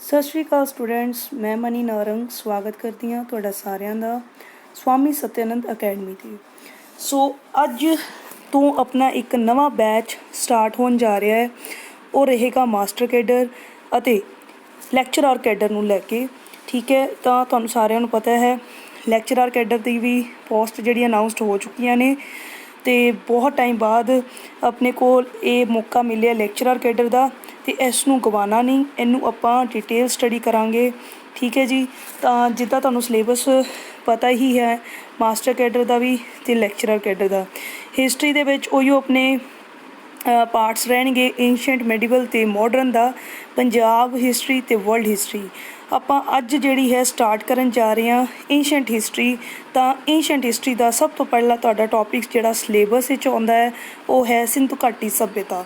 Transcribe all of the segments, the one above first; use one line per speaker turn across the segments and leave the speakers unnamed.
ਸਤਿ ਸ਼੍ਰੀ ਅਕਾਲ ਸਟੂਡੈਂਟਸ, ਮੈਂ ਮਨੀ ਨਾਰੰਗ ਸਵਾਗਤ ਕਰਦੀ ਹਾਂ ਤੁਹਾਡਾ ਸਾਰਿਆਂ ਦਾ ਸਵਾਮੀ ਸਤਿਆਨੰਦ ਅਕੈਡਮੀ 'ਤੇ। ਸੋ ਅੱਜ ਤੋਂ ਆਪਣਾ ਇੱਕ ਨਵਾਂ ਬੈਚ ਸਟਾਰਟ ਹੋਣ ਜਾ ਰਿਹਾ ਹੈ। ਉਹ ਰਹੇਗਾ ਮਾਸਟਰ ਕੈਡਰ ਅਤੇ ਲੈਕਚਰਰ ਕੈਡਰ ਨੂੰ ਲੈ ਕੇ। ਠੀਕ ਹੈ, ਤਾਂ ਤੁਹਾਨੂੰ ਸਾਰਿਆਂ ਨੂੰ ਪਤਾ ਹੈ ਲੈਕਚਰਰ ਕੈਡਰ ਦੀ ਵੀ ਪੋਸਟ ਜਿਹੜੀ ਅਨਾਊਂਸਡ ਹੋ ਚੁੱਕੀਆਂ ਨੇ ਅਤੇ ਬਹੁਤ ਟਾਈਮ ਬਾਅਦ ਆਪਣੇ ਕੋਲ ਇਹ ਮੌਕਾ ਮਿਲਿਆ ਲੈਕਚਰਰ ਕੈਡਰ ਦਾ, ਅਤੇ ਇਸ ਨੂੰ ਗਵਾਉਣਾ ਨਹੀਂ, ਇਹਨੂੰ ਆਪਾਂ ਡਿਟੇਲ ਸਟੱਡੀ ਕਰਾਂਗੇ। ਠੀਕ ਹੈ ਜੀ, ਤਾਂ ਜਿੱਦਾਂ ਤੁਹਾਨੂੰ ਸਿਲੇਬਸ ਪਤਾ ਹੀ ਹੈ ਮਾਸਟਰ ਕੈਡਰ ਦਾ ਵੀ ਅਤੇ ਲੈਕਚਰਰ ਕੈਡਰ ਦਾ। ਹਿਸਟਰੀ ਦੇ ਵਿੱਚ ਉਹੀਓ ਆਪਣੇ ਪਾਰਟਸ ਰਹਿਣਗੇ, ਏਂਸ਼ੀਅੰਟ, ਮੈਡੀਵਲ ਅਤੇ ਮਾਡਰਨ ਦਾ, ਪੰਜਾਬ ਹਿਸਟਰੀ ਅਤੇ ਵਰਲਡ ਹਿਸਟਰੀ। ਆਪਾਂ ਅੱਜ ਜਿਹੜੀ ਹੈ ਸਟਾਰਟ ਕਰਨ ਜਾ ਰਹੇ ਹਾਂ ਏਂਸ਼ੀਅੰਟ ਹਿਸਟਰੀ। ਤਾਂ ਏਂਸ਼ੀਅੰਟ ਹਿਸਟਰੀ ਦਾ ਸਭ ਤੋਂ ਪਹਿਲਾਂ ਤੁਹਾਡਾ ਟੋਪਿਕ ਜਿਹੜਾ ਸਿਲੇਬਸ ਵਿੱਚ ਆਉਂਦਾ ਹੈ ਉਹ ਹੈ ਸਿੰਧੂ ਘਾਟੀ ਸੱਭਿਅਤਾ,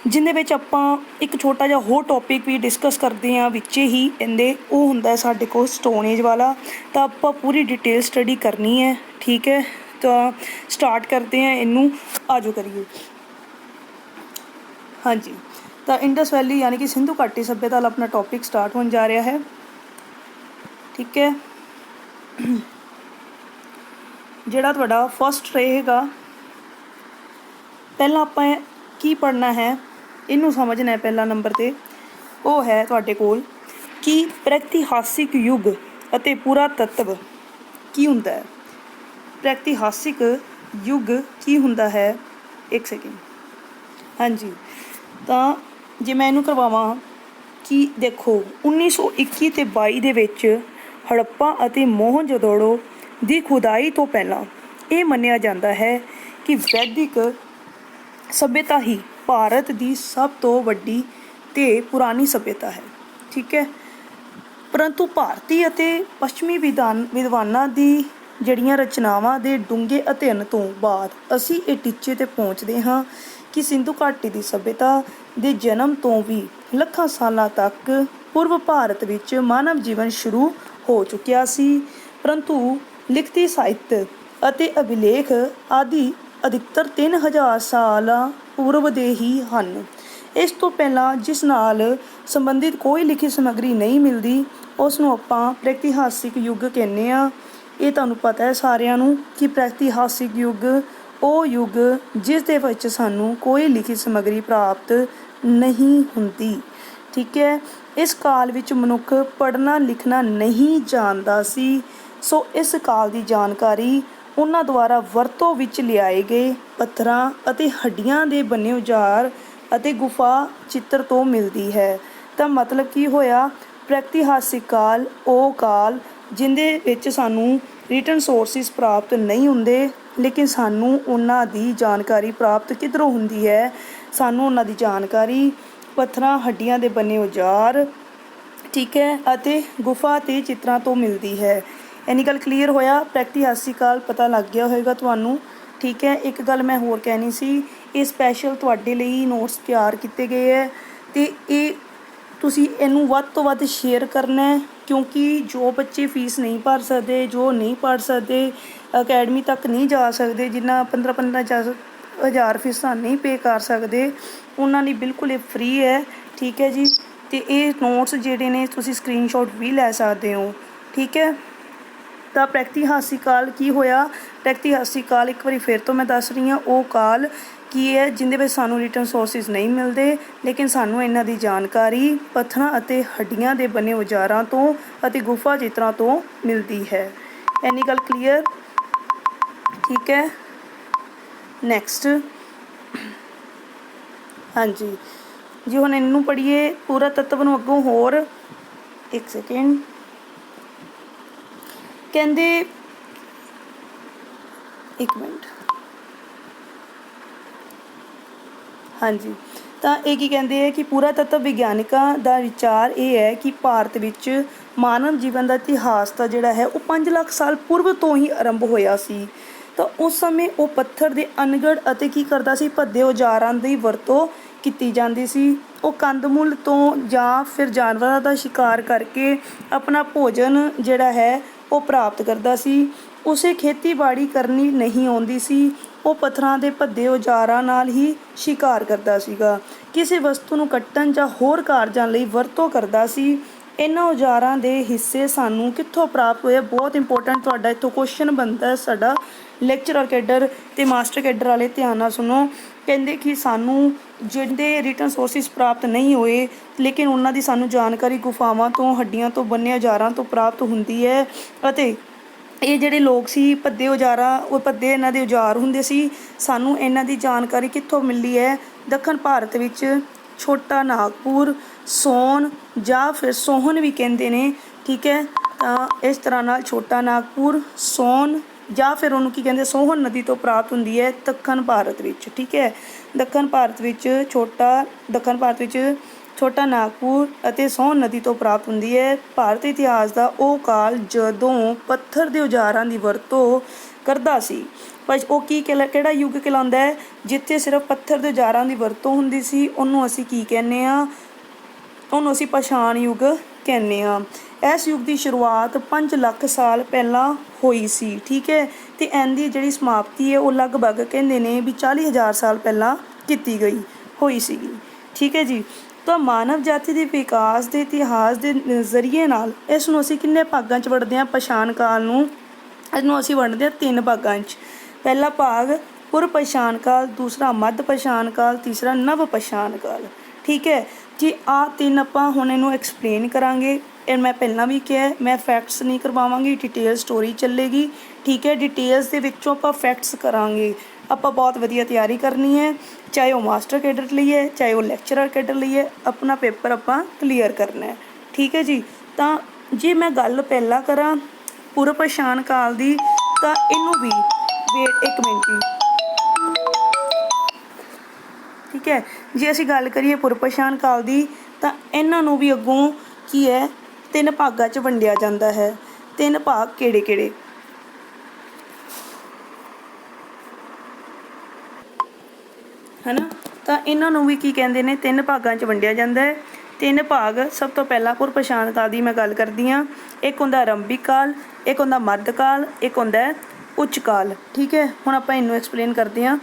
ਜਿਹਦੇ ਵਿੱਚ ਆਪਾਂ ਇੱਕ ਛੋਟਾ ਜਿਹਾ ਹੋਰ ਟੋਪਿਕ ਵੀ ਡਿਸਕਸ ਕਰਦੇ ਹਾਂ ਵਿੱਚ ਹੀ ਇਹਦੇ, ਉਹ ਹੁੰਦਾ ਸਾਡੇ ਕੋਲ ਸਟੋਨ ਏਜ ਵਾਲਾ। ਤਾਂ ਆਪਾਂ ਪੂਰੀ ਡਿਟੇਲ ਸਟੱਡੀ ਕਰਨੀ ਹੈ। ਠੀਕ ਹੈ, ਤਾਂ ਸਟਾਰਟ ਕਰਦੇ ਹਾਂ ਇਹਨੂੰ, ਆਜੋ ਕਰੀਏ। ਹਾਂਜੀ, ਤਾਂ ਇੰਡਸ ਵੈਲੀ ਯਾਨੀ ਕਿ ਸਿੰਧੂ ਘਾਟੀ ਸੱਭਿਅਤਾ ਵਾਲਾ ਆਪਣਾ ਟੋਪਿਕ ਸਟਾਰਟ ਹੋਣ ਜਾ ਰਿਹਾ ਹੈ। ਠੀਕ ਹੈ, ਜਿਹੜਾ ਤੁਹਾਡਾ ਫਸਟ ਰਹੇਗਾ, ਪਹਿਲਾਂ ਆਪਾਂ ਕੀ ਪੜ੍ਹਨਾ ਹੈ ਇਹਨੂੰ ਸਮਝਣਾ ਹੈ। ਪਹਿਲਾ ਨੰਬਰ 'ਤੇ ਉਹ ਹੈ ਤੁਹਾਡੇ ਕੋਲ ਕਿ ਪ੍ਰਗਤੀਹਾਸਿਕ ਯੁੱਗ ਅਤੇ ਪੁਰਾਤੱਤਵ ਕੀ ਹੁੰਦਾ ਹੈ। ਪ੍ਰਗਤੀਹਾਸਿਕ ਯੁੱਗ ਕੀ ਹੁੰਦਾ ਹੈ? ਇੱਕ ਸੈਕਿੰਡ। ਹਾਂਜੀ, ਤਾਂ ਜੇ ਮੈਂ ਇਹਨੂੰ ਕਰਵਾਵਾਂ ਕਿ ਦੇਖੋ 1921 ਅਤੇ 22 ਦੇ ਵਿੱਚ ਹੜੱਪਾ ਅਤੇ ਮੋਹਨਜੋਦੜੋ ਦੀ ਖੁਦਾਈ ਤੋਂ ਪਹਿਲਾਂ ਇਹ ਮੰਨਿਆ ਜਾਂਦਾ ਹੈ ਕਿ ਵੈਦਿਕ ਸੱਭਿਅਤਾ ਹੀ ਭਾਰਤ ਦੀ ਸਭ ਤੋਂ ਵੱਡੀ ਅਤੇ ਪੁਰਾਣੀ ਸੱਭਿਅਤਾ ਹੈ। ਠੀਕ ਹੈ, ਪਰੰਤੂ ਭਾਰਤੀ ਅਤੇ ਪੱਛਮੀ ਵਿਦਵਾਨਾਂ ਦੀ ਜਿਹੜੀਆਂ ਰਚਨਾਵਾਂ ਦੇ ਡੂੰਘੇ ਅਧਿਐਨ ਤੋਂ ਬਾਅਦ ਅਸੀਂ ਇਹ ਟੀਚੇ 'ਤੇ ਪਹੁੰਚਦੇ ਹਾਂ ਕਿ ਸਿੰਧੂ ਘਾਟੀ ਦੀ ਸੱਭਿਅਤਾ ਦੇ ਜਨਮ ਤੋਂ ਵੀ ਲੱਖਾਂ ਸਾਲਾਂ ਤੱਕ ਪੂਰਬ ਭਾਰਤ ਵਿੱਚ ਮਾਨਵ ਜੀਵਨ ਸ਼ੁਰੂ ਹੋ ਚੁੱਕਿਆ ਸੀ, ਪਰੰਤੂ ਲਿਖਤੀ ਸਾਹਿਤ ਅਤੇ ਅਭਿਲੇਖ ਆਦਿ ਅਧਿਕਤਰ 3000 ਸਾਲਾਂ ਪੂਰਵ ਦੇ ਹੀ ਹਨ। ਇਸ ਤੋਂ ਪਹਿਲਾਂ ਜਿਸ ਨਾਲ ਸੰਬੰਧਿਤ ਕੋਈ ਲਿਖੀ ਸਮੱਗਰੀ ਨਹੀਂ ਮਿਲਦੀ ਉਸ ਨੂੰ ਆਪਾਂ ਪ੍ਰਗਤੀਹਾਸਿਕ ਯੁੱਗ ਕਹਿੰਦੇ ਹਾਂ। ਇਹ ਤੁਹਾਨੂੰ ਪਤਾ ਹੈ ਸਾਰਿਆਂ ਨੂੰ ਕਿ ਪ੍ਰਗਤੀਹਾਸਿਕ ਯੁੱਗ ਉਹ ਯੁੱਗ ਜਿਸ ਦੇ ਵਿੱਚ ਸਾਨੂੰ ਕੋਈ ਲਿਖੀ ਸਮੱਗਰੀ ਪ੍ਰਾਪਤ ਨਹੀਂ ਹੁੰਦੀ। ਠੀਕ ਹੈ, ਇਸ ਕਾਲ ਵਿੱਚ ਮਨੁੱਖ ਪੜ੍ਹਨਾ ਲਿਖਣਾ ਨਹੀਂ ਜਾਣਦਾ ਸੀ, ਸੋ ਇਸ ਕਾਲ ਦੀ ਜਾਣਕਾਰੀ ਉਹਨਾਂ ਦੁਆਰਾ ਵਰਤੋਂ ਵਿੱਚ ਲਿਆਏ ਗਏ ਪੱਥਰਾਂ ਅਤੇ ਹੱਡੀਆਂ ਦੇ ਬਣੇ ਔਜ਼ਾਰ ਅਤੇ ਗੁਫਾ ਚਿੱਤਰ ਤੋਂ ਮਿਲਦੀ ਹੈ। ਤਾਂ ਮਤਲਬ ਕੀ ਹੋਇਆ, ਪ੍ਰਗਤੀਹਾਸਿਕ ਕਾਲ ਉਹ ਕਾਲ ਜਿਹਦੇ ਵਿੱਚ ਸਾਨੂੰ ਰਿਟਨ ਸੋਰਸਿਸ ਪ੍ਰਾਪਤ ਨਹੀਂ ਹੁੰਦੇ, ਲੇਕਿਨ ਸਾਨੂੰ ਉਹਨਾਂ ਦੀ ਜਾਣਕਾਰੀ ਪ੍ਰਾਪਤ ਕਿੱਧਰੋਂ ਹੁੰਦੀ ਹੈ? ਸਾਨੂੰ ਉਹਨਾਂ ਦੀ ਜਾਣਕਾਰੀ ਪੱਥਰਾਂ, ਹੱਡੀਆਂ ਦੇ ਬਣੇ ਔਜ਼ਾਰ, ਠੀਕ ਹੈ, ਅਤੇ ਗੁਫਾ ਅਤੇ ਚਿੱਤਰਾਂ ਤੋਂ ਮਿਲਦੀ ਹੈ। ਇੰਨੀ ਗੱਲ ਕਲੀਅਰ ਹੋਇਆ? ਪ੍ਰਗਤੀਹਾਸਿਕ ਕਾਲ ਪਤਾ ਲੱਗ ਗਿਆ ਹੋਏਗਾ ਤੁਹਾਨੂੰ। ਠੀਕ ਹੈ, ਇੱਕ ਗੱਲ ਮੈਂ ਹੋਰ ਕਹਿਣੀ ਸੀ, ਇਹ ਸਪੈਸ਼ਲ ਤੁਹਾਡੇ ਲਈ ਨੋਟਸ ਤਿਆਰ ਕੀਤੇ ਗਏ ਹੈ ਅਤੇ ਇਹ ਤੁਸੀਂ ਇਹਨੂੰ ਵੱਧ ਤੋਂ ਵੱਧ ਸ਼ੇਅਰ ਕਰਨਾ ਹੈ, ਕਿਉਂਕਿ ਜੋ ਬੱਚੇ ਫੀਸ ਨਹੀਂ ਭਰ ਸਕਦੇ, ਜੋ ਨਹੀਂ ਪੜ੍ਹ ਸਕਦੇ, ਅਕੈਡਮੀ ਤੱਕ ਨਹੀਂ ਜਾ ਸਕਦੇ, ਜਿੰਨਾ 15-15 ਹਜ਼ਾਰ ਫੀਸਾਂ ਨਹੀਂ ਪੇ ਕਰ ਸਕਦੇ, ਉਹਨਾਂ ਲਈ ਬਿਲਕੁਲ ਇਹ ਫ੍ਰੀ ਹੈ। ਠੀਕ ਹੈ ਜੀ, ਅਤੇ ਇਹ ਨੋਟਸ ਜਿਹੜੇ ਨੇ ਤੁਸੀਂ ਸਕਰੀਨਸ਼ੋਟ ਵੀ ਲੈ ਸਕਦੇ ਹੋ। ਠੀਕ ਹੈ, ਤਾਂ ਪ੍ਰਗਤੀਹਾਸਿਕ ਕਾਲ ਕੀ ਹੋਇਆ? ਪ੍ਰਗਤੀਹਾਸਿਕ ਕਾਲ ਇੱਕ ਵਾਰੀ ਫਿਰ ਤੋਂ ਮੈਂ ਦੱਸ ਰਹੀ ਹਾਂ, ਉਹ ਕਾਲ ਕੀ ਹੈ ਜਿਹਦੇ ਵਿੱਚ ਸਾਨੂੰ ਰਿਟਨ ਸੋਰਸਿਸ ਨਹੀਂ ਮਿਲਦੇ, ਲੇਕਿਨ ਸਾਨੂੰ ਇਹਨਾਂ ਦੀ ਜਾਣਕਾਰੀ ਪੱਥਰਾਂ ਅਤੇ ਹੱਡੀਆਂ ਦੇ ਬਣੇ ਔਜ਼ਾਰਾਂ ਤੋਂ ਅਤੇ ਗੁਫਾ ਚਿੱਤਰਾਂ ਤੋਂ ਮਿਲਦੀ ਹੈ। ਇੰਨੀ ਗੱਲ ਕਲੀਅਰ? ਠੀਕ ਹੈ, ਨੈਕਸਟ। ਹਾਂਜੀ ਜੀ, ਹੁਣ ਇਹਨੂੰ ਪੜ੍ਹੀਏ ਪੁਰਾਤੱਤਵ ਨੂੰ ਅੱਗੋਂ ਹੋਰ। ਇੱਕ ਸੈਕਿੰਡ। ਕਹਿੰਦੇ, ਇੱਕ ਮਿੰਟ। ਹਾਂਜੀ, ਤਾਂ ਇਹ ਕੀ ਕਹਿੰਦੇ ਹੈ ਕਿ ਪੁਰਾਤੱਤਵ ਵਿਗਿਆਨਿਕਾਂ ਦਾ ਵਿਚਾਰ ਇਹ ਹੈ ਕਿ ਭਾਰਤ ਵਿੱਚ ਮਾਨਵ ਜੀਵਨ ਦਾ ਇਤਿਹਾਸ ਤਾਂ ਜਿਹੜਾ ਹੈ ਉਹ 5 ਲੱਖ ਸਾਲ ਪੂਰਵ ਤੋਂ ਹੀ ਆਰੰਭ ਹੋਇਆ ਸੀ। ਤਾਂ ਉਸ ਸਮੇਂ ਉਹ ਪੱਥਰ ਦੇ ਅਨਗੜ ਅਤੇ ਕੀ ਕਰਦਾ ਸੀ, ਭੱਦੇ ਔਜ਼ਾਰਾਂ ਦੀ ਵਰਤੋਂ ਕੀਤੀ ਜਾਂਦੀ ਸੀ। ਉਹ ਕੰਦਮੁੱਲ ਤੋਂ ਜਾਂ ਫਿਰ ਜਾਨਵਰਾਂ ਦਾ ਸ਼ਿਕਾਰ ਕਰਕੇ ਆਪਣਾ ਭੋਜਨ ਜਿਹੜਾ ਹੈ ਉਹ ਪ੍ਰਾਪਤ ਕਰਦਾ ਸੀ। ਉਸੇ ਖੇਤੀਬਾੜੀ ਕਰਨੀ ਨਹੀਂ ਆਉਂਦੀ ਸੀ, ਉਹ ਪੱਥਰਾਂ ਦੇ ਭੱਦੇ ਔਜ਼ਾਰਾਂ ਨਾਲ ਹੀ ਸ਼ਿਕਾਰ ਕਰਦਾ ਸੀਗਾ। ਕਿਸੇ ਵਸਤੂ ਨੂੰ ਕੱਟਣ ਜਾਂ ਹੋਰ ਕਾਰਜਾਂ ਲਈ ਵਰਤੋਂ ਕਰਦਾ ਸੀ। ਇਹਨਾਂ ਔਜ਼ਾਰਾਂ ਦੇ ਹਿੱਸੇ ਸਾਨੂੰ ਕਿੱਥੋਂ ਪ੍ਰਾਪਤ ਹੋਏ? ਬਹੁਤ ਇੰਪੋਰਟੈਂਟ ਤੁਹਾਡਾ ਇੱਥੋਂ ਕੁਐਸਚਨ ਬਣਦਾ ਸਾਡਾ। ਲੈਕਚਰਰ ਕੈਡਰ ਅਤੇ ਮਾਸਟਰ ਕੈਡਰ ਵਾਲੇ ਧਿਆਨ ਨਾਲ ਸੁਣੋ। ਕਹਿੰਦੇ ਕਿ ਸਾਨੂੰ ਜਿਹਦੇ ਰਿਟਨ ਸੋਰਸਿਸ ਪ੍ਰਾਪਤ ਨਹੀਂ ਹੋਏ ਲੇਕਿਨ ਉਹਨਾਂ ਦੀ ਸਾਨੂੰ ਜਾਣਕਾਰੀ ਗੁਫਾਵਾਂ ਤੋਂ, ਹੱਡੀਆਂ ਤੋਂ ਬਣੇ ਔਜ਼ਾਰਾਂ ਤੋਂ ਪ੍ਰਾਪਤ ਹੁੰਦੀ ਹੈ। ਅਤੇ ਇਹ ਜਿਹੜੇ ਲੋਕ ਸੀ ਭੱਦੇ ਔਜ਼ਾਰਾਂ, ਉਹ ਭੱਦੇ ਇਹਨਾਂ ਦੇ ਔਜ਼ਾਰ ਹੁੰਦੇ ਸੀ। ਸਾਨੂੰ ਇਹਨਾਂ ਦੀ ਜਾਣਕਾਰੀ ਕਿੱਥੋਂ ਮਿਲੀ ਹੈ? ਦੱਖਣ ਭਾਰਤ ਵਿੱਚ ਛੋਟਾ ਨਾਗਪੁਰ, ਸੋਨ ਜਾਂ ਫਿਰ ਸੋਹਨ ਵੀ ਕਹਿੰਦੇ ਨੇ, ਠੀਕ ਹੈ। ਤਾਂ ਇਸ ਤਰ੍ਹਾਂ ਨਾਲ ਛੋਟਾ ਨਾਗਪੁਰ, ਸੋਨ ਜਾਂ ਫਿਰ ਉਹਨੂੰ ਕੀ ਕਹਿੰਦੇ, ਸੋਹਨ ਨਦੀ ਤੋਂ ਪ੍ਰਾਪਤ ਹੁੰਦੀ ਹੈ ਦੱਖਣ ਭਾਰਤ ਵਿੱਚ, ਠੀਕ ਹੈ। ਦੱਖਣ ਭਾਰਤ ਵਿੱਚ ਛੋਟਾ ਨਾਗਪੁਰ ਅਤੇ ਸੋਹਨ ਨਦੀ ਤੋਂ ਪ੍ਰਾਪਤ ਹੁੰਦੀ ਹੈ। ਭਾਰਤ ਇਤਿਹਾਸ ਦਾ ਉਹ ਕਾਲ ਜਦੋਂ ਪੱਥਰ ਦੇ ਔਜ਼ਾਰਾਂ ਦੀ ਵਰਤੋਂ ਕਰਦਾ ਸੀ। ਪਰ ਉਹ ਕਿਹੜਾ ਯੁੱਗ ਕਹਿਲਾਉਂਦਾ ਹੈ? ਜਿੱਥੇ ਸਿਰਫ ਪੱਥਰ ਦੇ ਔਜ਼ਾਰਾਂ ਦੀ ਵਰਤੋਂ ਹੁੰਦੀ ਸੀ, ਉਹਨੂੰ ਅਸੀਂ ਕੀ ਕਹਿੰਦੇ ਹਾਂ? ਉਹਨੂੰ ਅਸੀਂ ਪਾਸ਼ਾਣ ਯੁੱਗ ਕਹਿੰਦੇ ਹਾਂ। ਇਸ ਯੁੱਗ ਦੀ ਸ਼ੁਰੂਆਤ 5 ਲੱਖ ਸਾਲ ਪਹਿਲਾਂ ਹੋਈ ਸੀ, ਠੀਕ ਹੈ। ਅਤੇ ਇਹਦੀ ਜਿਹੜੀ ਸਮਾਪਤੀ ਹੈ ਉਹ ਲਗਭਗ ਕਹਿੰਦੇ ਨੇ ਵੀ 40,000 ਸਾਲ ਪਹਿਲਾਂ ਕੀਤੀ ਗਈ ਹੋਈ ਸੀਗੀ, ਠੀਕ ਹੈ ਜੀ। ਤਾਂ ਮਾਨਵ ਜਾਤੀ ਦੇ ਵਿਕਾਸ ਦੇ ਇਤਿਹਾਸ ਦੇ ਨਜ਼ਰੀਏ ਨਾਲ ਇਸ ਨੂੰ ਅਸੀਂ ਕਿੰਨੇ ਭਾਗਾਂ 'ਚ ਵੰਡਦੇ ਹਾਂ? ਪਾਸ਼ਾਣ ਕਾਲ ਨੂੰ ਇਹਨੂੰ ਅਸੀਂ ਵੰਡਦੇ ਹਾਂ 3 ਭਾਗਾਂ 'ਚ। ਪਹਿਲਾ ਭਾਗ ਪੁਰ ਪਾਸ਼ਾਣ ਕਾਲ, ਦੂਸਰਾ ਮੱਧ ਪਾਸ਼ਾਣ ਕਾਲ, ਤੀਸਰਾ ਨਵ ਪਾਸ਼ਾਣ ਕਾਲ, ਠੀਕ ਹੈ ਜੀ। ਆਹ 3 ਆਪਾਂ ਹੁਣ ਇਹਨੂੰ ਐਕਸਪਲੇਨ ਕਰਾਂਗੇ। ਇਹ ਮੈਂ ਪਹਿਲਾਂ ਵੀ ਕਿਹਾ, ਮੈਂ ਫੈਕਟਸ ਨਹੀਂ ਕਰਵਾਵਾਂਗੀ, ਡਿਟੇਲ ਸਟੋਰੀ ਚੱਲੇਗੀ, ਠੀਕ ਹੈ। ਡਿਟੇਲਸ ਦੇ ਵਿੱਚੋਂ ਆਪਾਂ ਫੈਕਟਸ ਕਰਾਂਗੇ। ਆਪਾਂ ਬਹੁਤ ਵਧੀਆ ਤਿਆਰੀ ਕਰਨੀ ਹੈ, ਚਾਹੇ ਉਹ ਮਾਸਟਰ ਕੈਡਰ ਲਈ ਹੈ, ਚਾਹੇ ਉਹ ਲੈਕਚਰਰ ਕੈਡਰ ਲਈ ਹੈ। ਆਪਣਾ ਪੇਪਰ ਆਪਾਂ ਕਲੀਅਰ ਕਰਨਾ ਹੈ, ਠੀਕ ਹੈ ਜੀ। ਤਾਂ ਜੇ ਮੈਂ ਗੱਲ ਪਹਿਲਾਂ ਕਰਾਂ ਪੁਰ ਪਾਸ਼ਾਣ ਕਾਲ ਦੀ, ਤਾਂ ਇਹਨੂੰ ਵੀ ਵੇਟ 1 ਮਿੰਟ ਜੀ, ਠੀਕ ਹੈ। ਜੇ ਅਸੀਂ ਗੱਲ ਕਰੀਏ ਪੁਰ ਪਾਸ਼ਾਣ ਕਾਲ ਦੀ, ਤਾਂ ਇਹਨਾਂ ਨੂੰ ਵੀ ਅੱਗੋਂ ਕੀ ਹੈ 3 ਭਾਗਾਂ 'ਚ ਵੰਡਿਆ ਜਾਂਦਾ ਹੈ। 3 ਭਾਗ ਕਿਹੜੇ? ਹੈ ਨਾ। ਤਾਂ ਇਹਨਾਂ ਨੂੰ ਵੀ ਕੀ ਕਹਿੰਦੇ ਨੇ? 3 ਭਾਗਾਂ 'ਚ ਵੰਡਿਆ ਜਾਂਦਾ ਹੈ। 3 ਭਾਗ, ਸਭ ਤੋਂ ਪਹਿਲਾਂ ਪੁਰ ਪਾਸ਼ਾਣ ਕਾਲ ਦੀ ਮੈਂ ਗੱਲ ਕਰਦੀ ਹਾਂ। ਇੱਕ ਹੁੰਦਾ ਆਰੰਭਿਕ ਕਾਲ, ਇੱਕ ਹੁੰਦਾ ਮੱਧ ਕਾਲ, ਇੱਕ ਹੁੰਦਾ ਉੱਚ ਕਾਲ, ਠੀਕ ਹੈ। ਹੁਣ ਆਪਾਂ ਇਹਨੂੰ ਐਕਸਪਲੇਨ ਕਰਦੇ ਹਾਂ।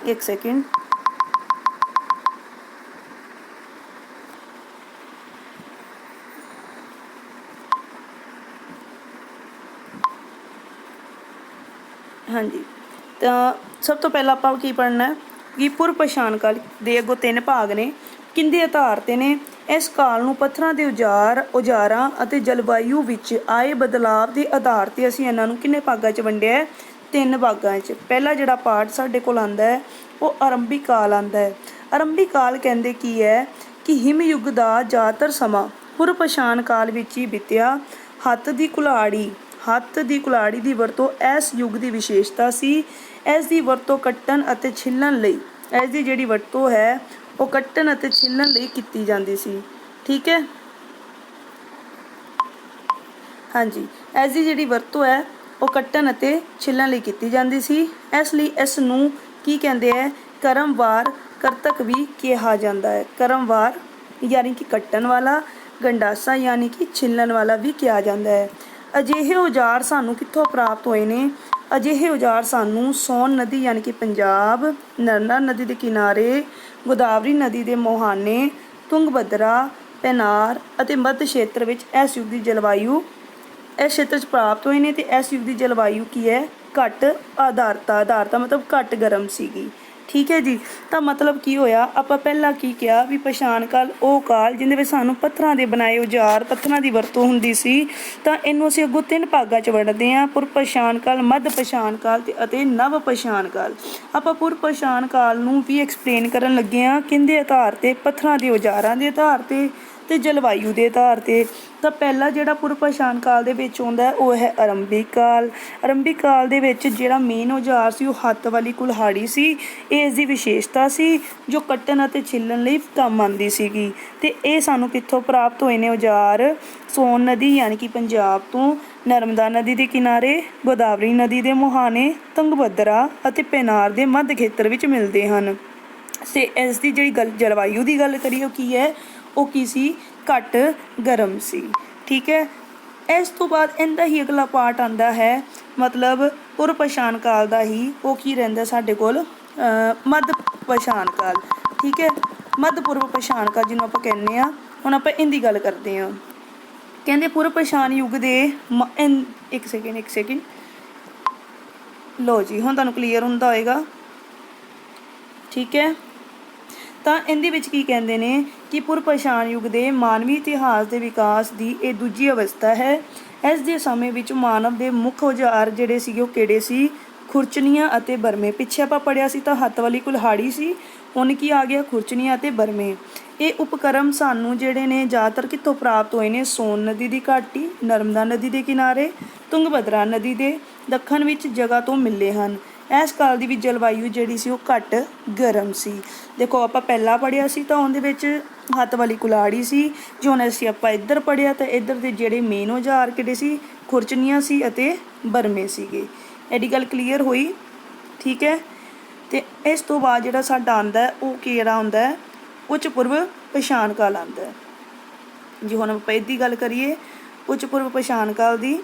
1 ਸੈਕਿੰਡ। ਹਾਂਜੀ, ਤਾਂ ਸਭ ਤੋਂ ਪਹਿਲਾਂ ਆਪਾਂ ਕੀ ਪੜ੍ਹਨਾ ਹੈ ਕਿ ਪੁਰ ਪਾਸ਼ਾਣ ਕਾਲ ਦੇ ਅੱਗੋਂ 3 ਭਾਗ ਨੇ। ਕਿਹਦੇ ਆਧਾਰ 'ਤੇ ਨੇ? ਇਸ ਕਾਲ ਨੂੰ ਪੱਥਰਾਂ ਦੇ ਔਜ਼ਾਰਾਂ ਅਤੇ ਜਲਵਾਯੂ ਵਿੱਚ ਆਏ ਬਦਲਾਵ ਦੇ ਆਧਾਰ 'ਤੇ ਅਸੀਂ ਇਹਨਾਂ ਨੂੰ ਕਿੰਨੇ ਭਾਗਾਂ 'ਚ ਵੰਡਿਆ ਹੈ? 3 ਭਾਗਾਂ 'ਚ। ਪਹਿਲਾ ਜਿਹੜਾ ਪਾਰਟ ਸਾਡੇ ਕੋਲ ਆਉਂਦਾ ਹੈ ਉਹ ਆਰੰਭਿਕ ਕਾਲ ਆਉਂਦਾ ਹੈ। ਆਰੰਭਿਕ ਕਾਲ ਕਹਿੰਦੇ ਕੀ ਹੈ ਕਿ ਹਿਮ ਯੁੱਗ ਦਾ ਜ਼ਿਆਦਾਤਰ ਸਮਾਂ ਪੁਰ ਪਾਸ਼ਾਣ ਕਾਲ ਵਿੱਚ ਹੀ ਬੀਤਿਆ। ਹੱਥ ਦੀ ਕੁਲਾੜੀ ਦੀ ਵਰਤੋਂ ਇਸ ਯੁੱਗ ਦੀ ਵਿਸ਼ੇਸ਼ਤਾ ਸੀ। ਇਸ ਦੀ ਵਰਤੋਂ ਕੱਟਣ ਅਤੇ ਛਿੱਲਣ ਲਈ, ਇਸ ਦੀ ਜਿਹੜੀ ਵਰਤੋਂ ਹੈ ਉਹ ਕੱਟਣ ਅਤੇ ਛਿੱਲਣ ਲਈ ਕੀਤੀ ਜਾਂਦੀ ਸੀ, ਠੀਕ ਹੈ। ਹਾਂਜੀ, ਇਸ ਦੀ ਜਿਹੜੀ ਵਰਤੋਂ ਹੈ ਉਹ ਕੱਟਣ ਅਤੇ ਛਿੱਲਣ ਲਈ ਕੀਤੀ ਜਾਂਦੀ ਸੀ। ਇਸ ਲਈ ਇਸ ਨੂੰ ਕੀ ਕਹਿੰਦੇ ਹੈ? ਕਰਮਵਾਰ ਕਰਤਕ ਵੀ ਕਿਹਾ ਜਾਂਦਾ ਹੈ। ਕਰਮਵਾਰ ਯਾਨੀ ਕਿ ਕੱਟਣ ਵਾਲਾ, ਗੰਡਾਸਾ ਯਾਨੀ ਕਿ ਛਿੱਲਣ ਵਾਲਾ ਵੀ ਕਿਹਾ ਜਾਂਦਾ ਹੈ। ਅਜਿਹੇ ਔਜ਼ਾਰ ਸਾਨੂੰ ਕਿੱਥੋਂ ਪ੍ਰਾਪਤ ਹੋਏ ਨੇ? ਅਜਿਹੇ ਔਜ਼ਾਰ ਸਾਨੂੰ ਸੋਨ ਨਦੀ ਯਾਨੀ ਕਿ ਪੰਜਾਬ, ਨਰਮਦਾ ਨਦੀ ਦੇ ਕਿਨਾਰੇ, ਗੋਦਾਵਰੀ ਨਦੀ ਦੇ ਮੁਹਾਨੇ, ਤੁੰਗਭਦਰਾ, ਪੈਨਾਰ ਅਤੇ ਮੱਧ ਖੇਤਰ ਵਿੱਚ ਇਸ ਯੁੱਗ ਦੀ ਜਲਵਾਯੂ ਇਸ ਖੇਤਰ 'ਚ ਪ੍ਰਾਪਤ ਹੋਏ ਨੇ। ਅਤੇ ਇਸ ਯੁੱਗ ਦੀ ਜਲਵਾਯੂ ਕੀ ਹੈ? ਘੱਟ ਆਧਾਰਤਾ ਮਤਲਬ ਘੱਟ ਗਰਮ ਸੀਗੀ, ਠੀਕ ਹੈ ਜੀ। ਤਾਂ ਮਤਲਬ ਕੀ ਹੋਇਆ? ਆਪਾਂ ਪਹਿਲਾਂ ਕੀ ਕਿਹਾ ਵੀ ਪਾਸ਼ਾਣ ਕਾਲ ਉਹ ਕਾਲ ਜਿਹਦੇ ਵਿੱਚ ਸਾਨੂੰ ਪੱਥਰਾਂ ਦੇ ਬਣਾਏ ਔਜ਼ਾਰ, ਪੱਥਰਾਂ ਦੀ ਵਰਤੋਂ ਹੁੰਦੀ ਸੀ। ਤਾਂ ਇਹਨੂੰ ਅਸੀਂ ਅੱਗੋਂ 3 ਭਾਗਾਂ 'ਚ ਵੰਡਦੇ ਹਾਂ, ਪੁਰ ਪਾਸ਼ਾਣ ਕਾਲ, ਮੱਧ ਪਾਸ਼ਾਣ ਕਾਲ ਅਤੇ ਨਵ ਪਾਸ਼ਾਣ ਕਾਲ। ਆਪਾਂ ਪੁਰ ਪਾਸ਼ਾਣ ਕਾਲ ਨੂੰ ਵੀ ਐਕਸਪਲੇਨ ਕਰਨ ਲੱਗੇ ਹਾਂ ਕਿਹਦੇ ਆਧਾਰ 'ਤੇ? ਪੱਥਰਾਂ ਦੇ ਔਜ਼ਾਰਾਂ ਦੇ ਆਧਾਰ 'ਤੇ ਅਤੇ ਜਲਵਾਯੂ ਦੇ ਆਧਾਰ 'ਤੇ। ਤਾਂ ਪਹਿਲਾ ਜਿਹੜਾ ਪੁਰ ਪਾਸ਼ਾਣ ਕਾਲ ਦੇ ਵਿੱਚ ਆਉਂਦਾ ਉਹ ਹੈ ਆਰੰਭਿਕ ਕਾਲ। ਆਰੰਭਿਕ ਕਾਲ ਦੇ ਵਿੱਚ ਜਿਹੜਾ ਮੇਨ ਔਜ਼ਾਰ ਸੀ ਉਹ ਹੱਥ ਵਾਲੀ ਕੁਲਹਾੜੀ ਸੀ। ਇਹ ਇਸ ਦੀ ਵਿਸ਼ੇਸ਼ਤਾ ਸੀ ਜੋ ਕੱਟਣ ਅਤੇ ਛਿੱਲਣ ਲਈ ਕੰਮ ਆਉਂਦੀ ਸੀਗੀ। ਅਤੇ ਇਹ ਸਾਨੂੰ ਕਿੱਥੋਂ ਪ੍ਰਾਪਤ ਹੋਏ ਨੇ ਔਜ਼ਾਰ? ਸੋਨ ਨਦੀ ਯਾਨੀ ਕਿ ਪੰਜਾਬ ਤੋਂ, ਨਰਮਦਾ ਨਦੀ ਦੇ ਕਿਨਾਰੇ, ਗੋਦਾਵਰੀ ਨਦੀ ਦੇ ਮੁਹਾਨੇ, ਤੁੰਗਭਦਰਾ ਅਤੇ ਪੈਨਾਰ ਦੇ ਮੱਧ ਖੇਤਰ ਵਿੱਚ ਮਿਲਦੇ ਹਨ। ਅਤੇ ਇਸ ਦੀ ਜਿਹੜੀ ਜਲਵਾਯੂ ਦੀ ਗੱਲ ਕਰੀਏ ਉਹ ਕੀ ਹੈ? ਉਹ ਕੀ ਸੀ? ਘੱਟ ਗਰਮ ਸੀ, ਠੀਕ ਹੈ। ਇਸ ਤੋਂ ਬਾਅਦ ਇਹਦਾ ਹੀ ਅਗਲਾ ਪਾਰਟ ਆਉਂਦਾ ਹੈ, ਮਤਲਬ ਪੁਰ ਪਾਸ਼ਾਣ ਕਾਲ ਦਾ ਹੀ ਉਹ ਕੀ ਰਹਿੰਦਾ ਸਾਡੇ ਕੋਲ? ਮੱਧ ਪਾਸ਼ਾਣ ਕਾਲ, ਠੀਕ ਹੈ। ਮੱਧ ਪੂਰਵ ਪਛਾਣ ਕਾਲ ਜਿਹਨੂੰ ਆਪਾਂ ਕਹਿੰਦੇ ਹਾਂ। ਹੁਣ ਆਪਾਂ ਇਹਦੀ ਗੱਲ ਕਰਦੇ ਹਾਂ। ਕਹਿੰਦੇ ਪੂਰਵ ਪਛਾਣ ਯੁੱਗ ਦੇ ਇੱਕ ਸੈਕਿੰਡ ਲਓ ਜੀ, ਹੁਣ ਤੁਹਾਨੂੰ ਕਲੀਅਰ ਹੁੰਦਾ ਹੋਏਗਾ, ਠੀਕ ਹੈ। ਤਾਂ ਇਹਦੇ ਵਿੱਚ ਕੀ ਕਹਿੰਦੇ ਨੇ ਕਿ ਪੂਰਵ ਪਛਾਣ ਯੁੱਗ ਦੇ ਮਾਨਵੀ ਇਤਿਹਾਸ ਦੇ ਵਿਕਾਸ ਦੀ ਇਹ ਦੂਜੀ ਅਵਸਥਾ ਹੈ। ਇਸ ਦੇ ਸਮੇਂ ਵਿੱਚ ਮਾਨਵ ਦੇ ਮੁੱਖ ਔਜ਼ਾਰ ਜਿਹੜੇ ਸੀਗੇ ਉਹ ਕਿਹੜੇ ਸੀ? ਖੁਰਚਣੀਆਂ ਅਤੇ ਬਰਮੇ। ਪਿੱਛੇ ਆਪਾਂ ਪੜ੍ਹਿਆ ਸੀ ਤਾਂ ਹੱਥ ਵਾਲੀ ਕੁਲਹਾੜੀ ਸੀ, ਹੁਣ ਕੀ ਆ ਗਿਆ? ਖੁਰਚਣੀਆਂ ਅਤੇ ਬਰਮੇ। ਇਹ ਉਪਕਰਮ ਸਾਨੂੰ ਜਿਹੜੇ ਨੇ ਜ਼ਿਆਦਾਤਰ ਕਿੱਥੋਂ ਪ੍ਰਾਪਤ ਹੋਏ ਨੇ? ਸੋਨ ਨਦੀ ਦੀ ਘਾਟੀ, ਨਰਮਦਾ ਨਦੀ ਦੇ ਕਿਨਾਰੇ, ਤੁੰਗਭਦਰਾ ਨਦੀ ਦੇ ਦੱਖਣ ਵਿੱਚ ਜਗ੍ਹਾ ਤੋਂ ਮਿਲੇ ਹਨ। ਇਸ ਕਾਲ ਦੀ ਵੀ ਜਲਵਾਯੂ ਜਿਹੜੀ ਸੀ ਉਹ ਘੱਟ ਗਰਮ ਸੀ। ਦੇਖੋ ਆਪਾਂ ਪਹਿਲਾਂ ਪੜ੍ਹਿਆ ਸੀ ਤਾਂ ਉਹਦੇ ਵਿੱਚ ਹੱਥ ਵਾਲੀ ਕੁਲਾੜੀ ਸੀ, ਜੇ ਹੁਣ ਆਪਾਂ ਇੱਧਰ ਪੜ੍ਹਿਆ ਤਾਂ ਇੱਧਰ ਦੇ ਜਿਹੜੇ ਮੇਨ ਔਜ਼ਾਰ ਕਿਹੜੇ ਸੀ? ਖੁਰਚਣੀਆਂ ਸੀ ਅਤੇ ਬਰਮੇ ਸੀਗੇ। ਇਹਦੀ ਗੱਲ ਕਲੀਅਰ ਹੋਈ, ਠੀਕ ਹੈ। ਅਤੇ ਇਸ ਤੋਂ ਬਾਅਦ ਜਿਹੜਾ ਸਾਡਾ ਆਉਂਦਾ ਉਹ ਕਿਹੜਾ ਹੁੰਦਾ ਹੈ? ਉੱਚ ਪੂਰਵ ਪਛਾਣ ਕਾਲ ਆਉਂਦਾ ਹੈ ਜੀ। ਹੁਣ ਆਪਾਂ ਇਹਦੀ ਗੱਲ ਕਰੀਏ ਉੱਚ ਪੂਰਵ ਪਛਾਣ ਕਾਲ ਦੀ,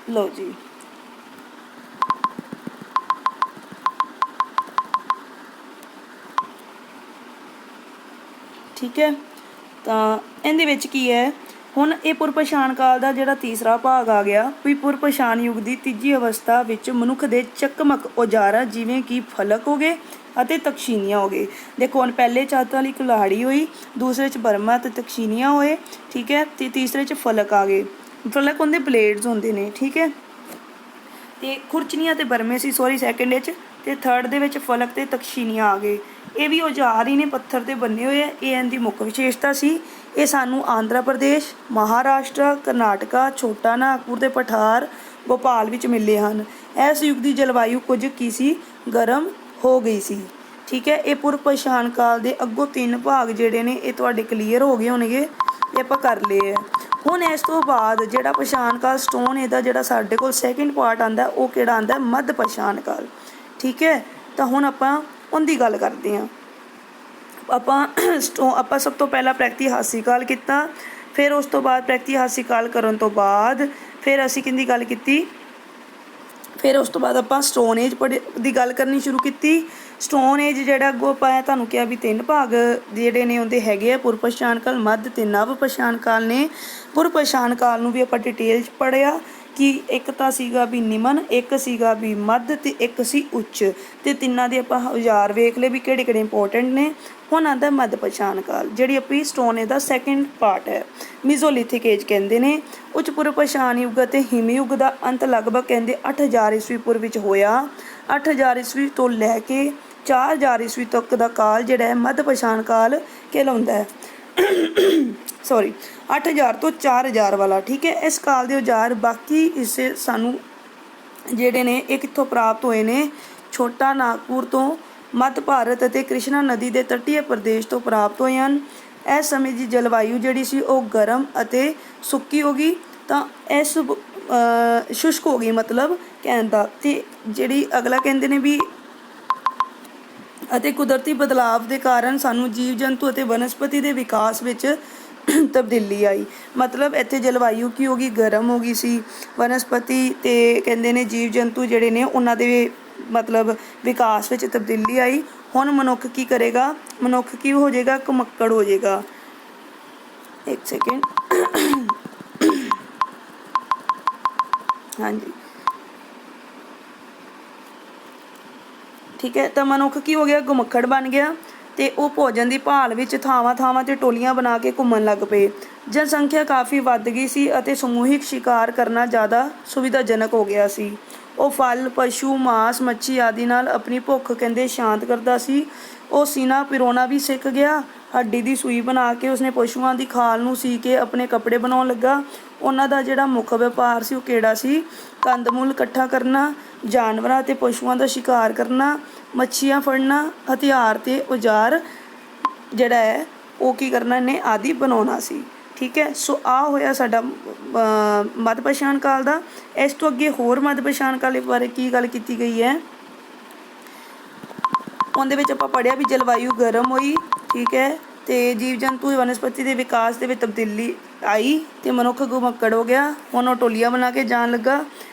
ਲਓ ਜੀ, ਠੀਕ ਹੈ। ਤਾਂ ਇਹਦੇ ਵਿੱਚ ਕੀ ਹੈ? ਹੁਣ ਇਹ ਪੂਰਵ ਪਛਾਣ ਕਾਲ ਦਾ ਜਿਹੜਾ ਤੀਸਰਾ ਭਾਗ ਆ ਗਿਆ ਵੀ ਪੂਰਵ ਪਛਾਣ ਯੁੱਗ ਦੀ ਤੀਜੀ ਅਵਸਥਾ ਵਿੱਚ ਮਨੁੱਖ ਦੇ ਚੱਕਮਕ ਔਜ਼ਾਰ ਜਿਵੇਂ ਕਿ ਫਲਕ ਹੋ ਗਏ ਅਤੇ ਤਕਸ਼ੀਨੀਆਂ ਹੋ ਗਏ। ਦੇਖੋ ਹੁਣ ਪਹਿਲੇ ਹੱਥ ਵਾਲੀ ਕੁਲਹਾੜੀ ਹੋਈ, ਦੂਸਰੇ 'ਚ ਬਰਮਾ ਅਤੇ ਤਕਸ਼ੀਨੀਆਂ ਹੋਏ, ਠੀਕ ਹੈ। ਅਤੇ ਤੀਸਰੇ 'ਚ ਫਲਕ ਆ ਗਏ। ਫਲਕ ਉਹਦੇ ਬਲੇਡਸ ਹੁੰਦੇ ਨੇ, ਠੀਕ ਹੈ। ਅਤੇ ਖੁਰਚਣੀਆਂ ਅਤੇ ਬਰਮੇ ਸੀ ਸੈਕਿੰਡ ਵਿੱਚ, ਅਤੇ ਥਰਡ ਦੇ ਵਿੱਚ ਫਲਕ ਅਤੇ ਤਕਸ਼ੀਨੀਆਂ ਆ ਗਏ। ਇਹ ਵੀ ਔਜ਼ਾਰ ਹੀ ਨੇ, ਪੱਥਰ 'ਤੇ ਬਣੇ ਹੋਏ ਆ। ਇਹ ਇਹਦੀ ਮੁੱਖ ਵਿਸ਼ੇਸ਼ਤਾ ਸੀ। ਇਹ ਸਾਨੂੰ ਆਂਧਰਾ ਪ੍ਰਦੇਸ਼, ਮਹਾਰਾਸ਼ਟਰ, ਕਰਨਾਟਕਾ, ਛੋਟਾ ਨਾਗਪੁਰ ਦੇ ਪਠਾਰ, ਭੋਪਾਲ ਵਿੱਚ ਮਿਲੇ ਹਨ। ਇਸ ਯੁੱਗ ਦੀ ਜਲਵਾਯੂ ਕੁਝ ਕੀ ਸੀ? ਗਰਮ ਹੋ ਗਈ ਸੀ, ਠੀਕ ਹੈ। ਇਹ ਪੂਰਵ ਪਛਾਣ ਕਾਲ ਦੇ ਅੱਗੋਂ 3 ਭਾਗ ਜਿਹੜੇ ਨੇ ਇਹ ਤੁਹਾਡੇ ਕਲੀਅਰ ਹੋ ਗਏ ਹੋਣਗੇ, ਇਹ ਆਪਾਂ ਕਰ ਲਏ ਹੈ। ਹੁਣ ਇਸ ਤੋਂ ਬਾਅਦ ਜਿਹੜਾ ਪਛਾਣ ਕਾਲ ਸਟੋਨ ਇਹਦਾ ਜਿਹੜਾ ਸਾਡੇ ਕੋਲ ਸੈਕਿੰਡ ਪਾਰਟ ਆਉਂਦਾ ਉਹ ਕਿਹੜਾ ਆਉਂਦਾ? ਮੱਧ ਪਛਾਣ ਕਾਲ, ਠੀਕ ਹੈ। ਤਾਂ ਹੁਣ ਆਪਾਂ ਉਹਦੀ ਗੱਲ ਕਰਦੇ ਹਾਂ। ਆਪਾਂ ਸਭ ਤੋਂ ਪਹਿਲਾਂ ਪ੍ਰਗਤੀਹਾਸਿਕ ਕਾਲ ਕੀਤਾ, ਫਿਰ ਉਸ ਤੋਂ ਬਾਅਦ ਪ੍ਰਗਤੀਹਾਸਿਕ ਕਾਲ ਕਰਨ ਤੋਂ ਬਾਅਦ ਫਿਰ ਅਸੀਂ ਕਿਹਦੀ ਗੱਲ ਕੀਤੀ? ਫਿਰ ਉਸ ਤੋਂ ਬਾਅਦ ਆਪਾਂ ਸਟੋਨ ਏਜ ਦੀ ਗੱਲ ਕਰਨੀ ਸ਼ੁਰੂ ਕੀਤੀ। ਸਟੋਨ ਏਜ ਜਿਹੜਾ ਅੱਗੋਂ ਆਪਾਂ ਤੁਹਾਨੂੰ ਕਿਹਾ ਵੀ 3 ਭਾਗ ਜਿਹੜੇ ਨੇ ਉਹਦੇ ਹੈਗੇ ਆ, ਪੂਰਵ ਪਛਾਣ ਕਾਲ, ਮੱਧ ਅਤੇ ਨਵ ਪਛਾਣ ਕਾਲ ਨੇ। ਪੂਰਵ ਪਛਾਣ ਕਾਲ ਨੂੰ ਵੀ ਆਪਾਂ ਡਿਟੇਲ 'ਚ ਪੜ੍ਹਿਆ ਕਿ ਇੱਕ ਤਾਂ ਸੀਗਾ ਵੀ ਨਿਮਨ, ਇੱਕ ਸੀਗਾ ਵੀ ਮੱਧ ਅਤੇ ਇੱਕ ਸੀ ਉੱਚ, ਅਤੇ ਤਿੰਨਾਂ ਦੇ ਆਪਾਂ ਔਜ਼ਾਰ ਵੇਖ ਲਏ ਵੀ ਕਿਹੜੇ ਕਿਹੜੇ ਇੰਪੋਰਟੈਂਟ ਨੇ। ਹੁਣ ਆਉਂਦਾ ਮੱਧ ਪਛਾਣ ਕਾਲ, ਜਿਹੜੀ ਆਪਣੀ ਸਟੋਨ ਏਜ ਦਾ ਸੈਕਿੰਡ ਪਾਰਟ ਹੈ, ਮੀਜ਼ੋਲਿਥਿਕ ਏਜ ਕਹਿੰਦੇ ਨੇ। ਉੱਚ ਪੂਰਵ ਪਛਾਣ ਯੁੱਗ ਅਤੇ ਹਿਮ ਯੁੱਗ ਦਾ ਅੰਤ ਲਗਭਗ ਕਹਿੰਦੇ 8000 ਈਸਵੀ ਪੂਰਵ ਵਿੱਚ ਹੋਇਆ। 8000 ਈਸਵੀ ਤੋਂ ਲੈ ਕੇ 4000 ਈਸਵੀ ਤੱਕ ਦਾ ਕਾਲ ਜਿਹੜਾ ਹੈ ਮੱਧ ਪਛਾਣ ਕਾਲ ਕਹਿਲਾਉਂਦਾ ਹੈ। 8000 ਤੋਂ 4000 ਵਾਲਾ, ਠੀਕ ਹੈ। ਇਸ ਕਾਲ ਦੇ ਔਜ਼ਾਰ ਬਾਕੀ ਹਿੱਸੇ ਸਾਨੂੰ ਜਿਹੜੇ ਨੇ ਇਹ ਕਿੱਥੋਂ ਪ੍ਰਾਪਤ ਹੋਏ ਨੇ? ਛੋਟਾ ਨਾਗਪੁਰ ਤੋਂ, ਮੱਧ ਭਾਰਤ ਅਤੇ ਕ੍ਰਿਸ਼ਨਾ ਨਦੀ ਦੇ ਤੱਟੀਏ ਪ੍ਰਦੇਸ਼ ਤੋਂ ਪ੍ਰਾਪਤ ਹੋਏ ਹਨ। ਇਸ ਸਮੇਂ ਦੀ ਜਲਵਾਯੂ ਜਿਹੜੀ ਸੀ ਉਹ ਗਰਮ ਅਤੇ ਸੁੱਕੀ ਹੋ ਗਈ, ਤਾਂ ਇਸ ਸ਼ੁਸ਼ਕ ਹੋ ਗਈ ਮਤਲਬ ਕਹਿਣ ਦਾ। ਅਤੇ ਜਿਹੜੀ ਅਗਲਾ ਕਹਿੰਦੇ ਨੇ ਵੀ ਅਤੇ ਕੁਦਰਤੀ ਬਦਲਾਵ ਦੇ ਕਾਰਨ ਸਾਨੂੰ ਜੀਵ ਜੰਤੂ ਅਤੇ ਵਨਸਪਤੀ ਦੇ ਵਿਕਾਸ ਵਿੱਚ ਤਬਦੀਲੀ ਆਈ। ਮਤਲਬ ਇੱਥੇ ਜਲਵਾਯੂ ਕੀ ਹੋ ਗਈ? ਗਰਮ ਹੋ ਗਈ ਸੀ। ਵਨਸਪਤੀ ਅਤੇ ਕਹਿੰਦੇ ਨੇ ਜੀਵ ਜੰਤੂ ਜਿਹੜੇ ਨੇ ਉਹਨਾਂ ਦੇ ਮਤਲਬ ਵਿਕਾਸ ਵਿੱਚ ਤਬਦੀਲੀ ਆਈ। ਹੁਣ ਮਨੁੱਖ ਕੀ ਕਰੇਗਾ? ਮਨੁੱਖ ਕੀ ਹੋ ਜਾਏਗਾ? ਘੁਮੱਕੜ ਹੋ ਜਾਏਗਾ। ਇੱਕ ਸੈਕਿੰਡ, ਹਾਂਜੀ, ਠੀਕ ਹੈ। ਤਾਂ ਮਨੁੱਖ ਕੀ ਹੋ ਗਿਆ? ਘੁਮੱਕੜ ਬਣ ਗਿਆ, ਅਤੇ ਉਹ ਭੋਜਨ ਦੀ ਭਾਲ ਵਿੱਚ ਥਾਵਾਂ ਥਾਵਾਂ 'ਤੇ ਟੋਲੀਆਂ ਬਣਾ ਕੇ ਘੁੰਮਣ ਲੱਗ ਪਏ। ਜਨਸੰਖਿਆ ਕਾਫੀ ਵੱਧ ਗਈ ਸੀ ਅਤੇ ਸਮੂਹਿਕ ਸ਼ਿਕਾਰ ਕਰਨਾ ਜ਼ਿਆਦਾ ਸੁਵਿਧਾਜਨਕ ਹੋ ਗਿਆ ਸੀ। ਉਹ ਫਲ, ਪਸ਼ੂ, ਮਾਸ, ਮੱਛੀ ਆਦਿ ਨਾਲ ਆਪਣੀ ਭੁੱਖ ਕਹਿੰਦੇ ਸ਼ਾਂਤ ਕਰਦਾ ਸੀ। ਉਹ ਸੀਨਾ ਪਿਰੋਣਾ ਵੀ ਸਿੱਖ ਗਿਆ। ਹੱਡੀ ਦੀ ਸੂਈ ਬਣਾ ਕੇ ਉਸਨੇ ਪਸ਼ੂਆਂ ਦੀ ਖਾਲ ਨੂੰ ਸੀ ਕੇ ਆਪਣੇ ਕੱਪੜੇ ਬਣਾਉਣ ਲੱਗਾ। ਉਹਨਾਂ ਦਾ ਜਿਹੜਾ ਮੁੱਖ ਵਪਾਰ ਸੀ ਉਹ ਕਿਹੜਾ ਸੀ? ਕੰਦਮੂਲ ਇਕੱਠਾ ਕਰਨਾ, ਜਾਨਵਰਾਂ ਅਤੇ ਪਸ਼ੂਆਂ ਦਾ ਸ਼ਿਕਾਰ ਕਰਨਾ, ਮੱਛੀਆਂ ਫੜਨਾ, ਹਥਿਆਰ ਅਤੇ ਔਜ਼ਾਰ ਜਿਹੜਾ ਹੈ ਉਹ ਕੀ ਕਰਨਾ ਇਹਨੇ ਆਦਿ ਬਣਾਉਣਾ ਸੀ, ਠੀਕ ਹੈ। ਸੋ ਆਹ ਹੋਇਆ ਸਾਡਾ ਮੱਧ ਪਛਾਣ ਕਾਲ ਦਾ। ਇਸ ਤੋਂ ਅੱਗੇ ਹੋਰ ਮੱਧ ਪਛਾਣ ਕਾਲ ਬਾਰੇ ਕੀ ਗੱਲ ਕੀਤੀ ਗਈ ਹੈ? ਉਹਦੇ ਵਿੱਚ ਆਪਾਂ ਪੜ੍ਹਿਆ ਵੀ ਜਲਵਾਯੂ ਗਰਮ ਹੋਈ, ਠੀਕ ਹੈ, ਅਤੇ ਜੀਵ ਜੰਤੂ ਵਨਸਪਤੀ ਦੇ ਵਿਕਾਸ ਦੇ ਵਿੱਚ ਤਬਦੀਲੀ ਆਈ, ਅਤੇ ਮਨੁੱਖ ਘੁਮੱਕੜ ਹੋ ਗਿਆ। ਹੁਣ ਉਹ ਟੋਲੀਆਂ ਬਣਾ ਕੇ ਜਾਣ ਲੱਗਾ।